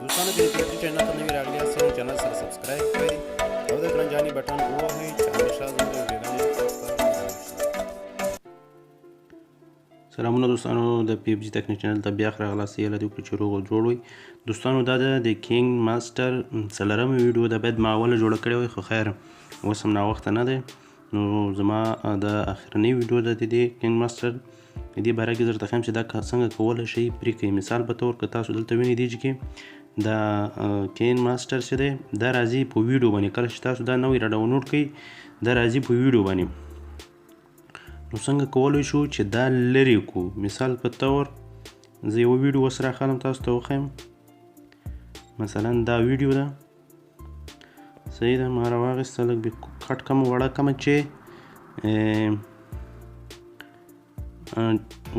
دوستانو که د چینل ته نوي راغلي یاست نو چینل سره سبسکرایب کړئ او د ګړنجاني بټن ووهئ چې همیشه زموږ ویډیوګانې تاسو ته سلامونه دوستانو د پی ایف جی تکنیک چینل ته بیا راغلاست یې لدې وکړو چې روغ او جوړ وئ دوستانو دا د کینګ ماسټر څلورمه ویډیو ده باید ما اوله جوړه کړې وای خو خیر اوس هم ناوخته نه دی نو زما د اخرنۍ ویډیو ده د دې کینګ ماسټر د دې باره کې درته ښیم چې دا څنګه کولی شئ پرې کړئ مثال په طور که تاسو دلته وینئ دې کې دا کینګ ماسټر چې دی دا راځي په ویډیو باندې کله چې تاسو دا نوی را ډاونلوډ کړئ دا راځي په ویډیو باندې نو څنګه کولی شو چې دا لرې کړو مثال په طور زه یوه ویډیو اوس راخلم تاسو ته وښیم مثلا دا ویډیو ده صحیح ده ما راواخیسته لږ کټ کم وړه کمه چې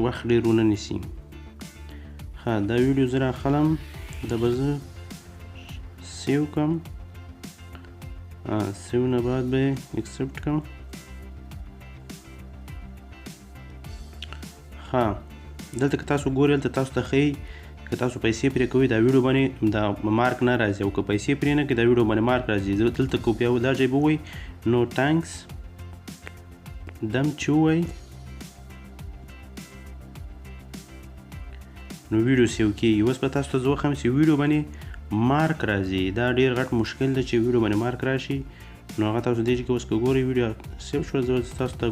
وخت ډېر ونه نیسي ښه دا ویډیو زه راخلم دا به زه سیو کړم سیو نه بعد به یې اکسپټ کړم ښه دلته که تاسو ګورئ هلته تاسو ته ښیي که تاسو پیسې پرې کوئ دا ویډیو باندې دا مارک نه راځي او که پیسې پرې نه کړئ دا ویډیو باندې مارک راځي دلته که بیا دا ځای به ووایي نو ټانکس دم چې ووایي نو ویډیو سیو کېږي اوس به تاسو ته زه وښیم چې ویډیو باندې مارک راځي دا ډېر غټ مشکل دی چې ویډیو باندې مارک راشي نو هغه تاسو دې کې اوس که ګورئ ویډیو سیو شوه زه تاسو ته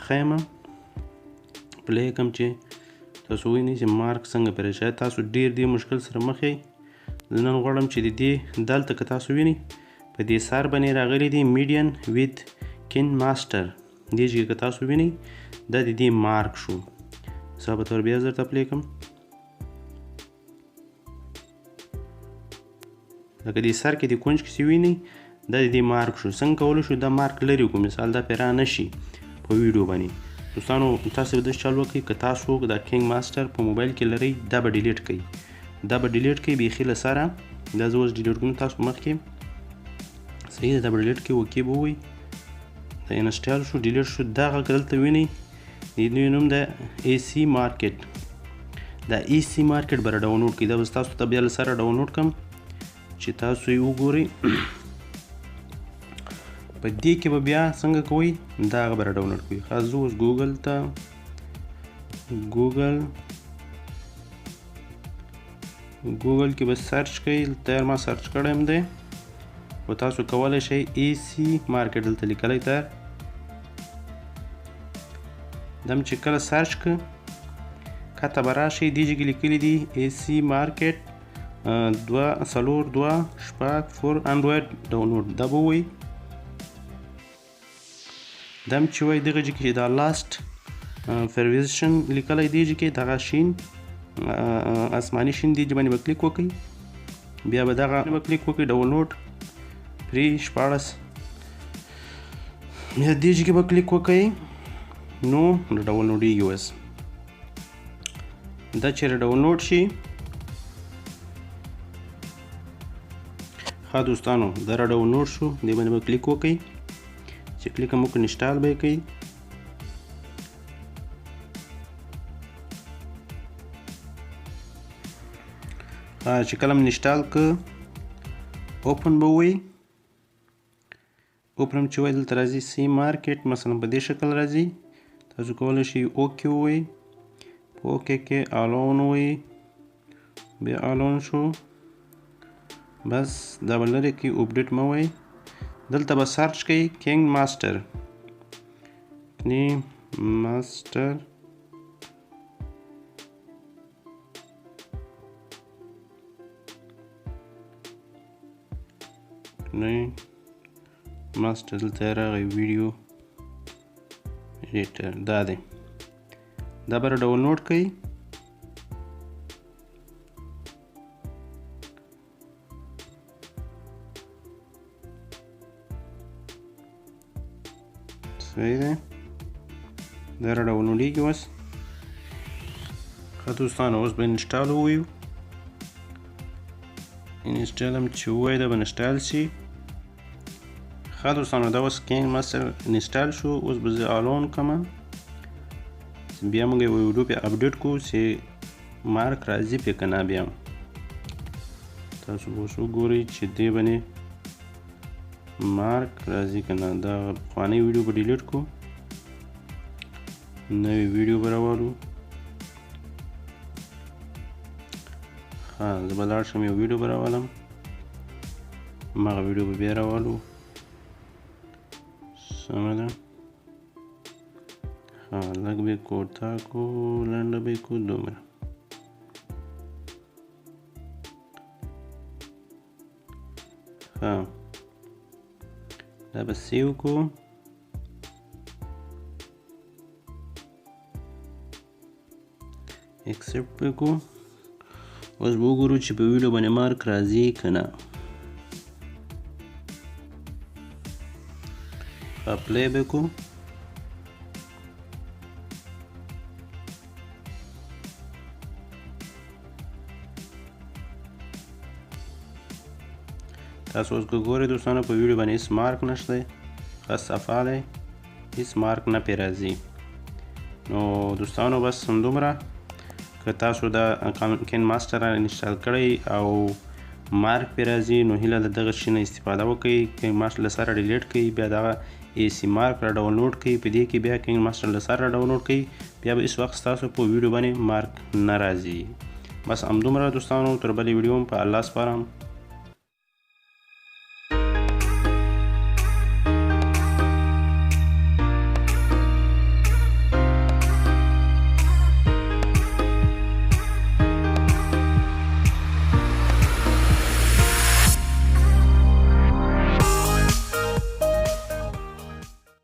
ښیم پلی کړم چې تاسو ووینئ چې مارک څنګه پرې شاید تاسو ډېر دې مشکل سره مخ یئ زه نن غواړم چې د دې دلته که تاسو وینئ په دې سر باندې راغلی دی میډین ویت کینماسټر دې چې که تاسو وینئ دا د دې مارک شو مثال په طور بیا زه درته پلی کړم لکه دې سر کې د کونج کې چې وینئ دا د دې مارک شو څنګه کولی شو دا مارک لرې کړو مثال دا پرې را نه شي په ویډیو باندې دوستانو تاسو به داسې چال وکړئ که تاسو دا کینګ ماسټر په موبایل کې لرئ دا به ډیلیټ کړئ دا به ډیلیټ کړئ بیخي له سره دا زه اوس ډیلیټ کوم تاسو مخکې صحیح ده دا به ډیلیټ کړئ اوکې به ووایئ دا انسټال شو ډیلیټ شو دغه که دلته وینئ د دې نوم د ای سی مارکیټ دا ای سی مارکیټ به را ډاونلوډ کړئ دا به تاسو ته بیا له سره ډاونلوډ کړم چې تاسو یې وګورئ په دې کې به بیا څنګه کوئ دا هغه به را ډاونلوډ کوئ خاص زه اوس ګوګل کې به سرچ کوئ تیار ما سرچ کړی هم دی او تاسو کولی شئ ای سی مارکیټ دلته لیکلی تیار دم چې کله سرچ که کته به راشئ دې کې لیکلي دي ای سی مارکیټ 2.4.2.4 انډروید ډاونلوډ دا به ووایئ دم چې وایي دغه چې دا لاست فرویزشن لیکلی دی چې دغه شین آسماني شین دی باندې به کلیک وکړئ بیا به دغه به کلیک وکړئ ډاونلوډ فری 14 بیا دې چې به کلیک وکړئ نو ډاونلوډېږي اوس دا چې ډاونلوډ شي ښه دوستانو دا را ډاونلوډ شو دې باندې به کلیک وکړئ چې کلیک هم وکړئ انسټال به یې کوئ چې کله هم انسټال که اوپن به ووایي اوپن هم چې وایي دلته راځي سی مارکیټ مثلا په دې شکل راځي تاسو کولی شئ اوکې ووایئ په اوکې کې آلون ووایئ بیا آلون شو بس دا به لرې کړئ اپډیټ مه وایئ دلته به سرچ کوئ کینګ ماسټر دلته راغی ویډیو ایډیټر دا دی دا به را ډاونلوډ کوئ صحیح دی دا را ډاونلوډېږي اوس ښه دوستانو اوس به انسټال ووایو انسټال هم چې ووایي دا به انسټال شي ښه دوستانو دا اوس کینګ ماسټر انسټال شو اوس به زه آلون کړم بیا موږ یو ویډیو پې اپډیټ کړو چې مارک راځي پې که نه بیا تاسو به اوس وګورئ چې دې باندې مارک راځي که نه. دا پخوانی ویډیو به ډیلیټ کړو، نوی ویډیو به راوالو. ښه زه به لاړ شم یو ویډیو به راولم، هماغه ویډیو به بیا راوالو. سمه ده. ښه لږ به یې کوتاه کړو، لنډه به یې کړو دومره. ښه دا به سیو کړو. اکسپټ به کړو. اوس به وګورو چې په ویډیو باندې مارک راځي که نه. ښه پلی به کړو. تاسو اوس که ګورئ دوستانو په ویډیو باندې هېڅ مارک نشته دی، ښه صفا دی، هېڅ مارک نه پرې راځي. نو دوستانو بس همدومره. که تاسو دا کینماسټر انسټال کړئ او مارک پرې راځي نو هیله د دغه شي نه استفاده وکړئ. کینماسټر له سره ډیلیټ کړئ، بیا دغه AC مارک را ډاونلوډ کړئ، په دې کې بیا کینماسټر له سره ډاونلوډ کړئ، بیا به هېڅ وخت ستاسو په ویډیو باندې مارک نه راځي. بس همدومره دوستانو، تر بلې ویډیو په الله سپارم.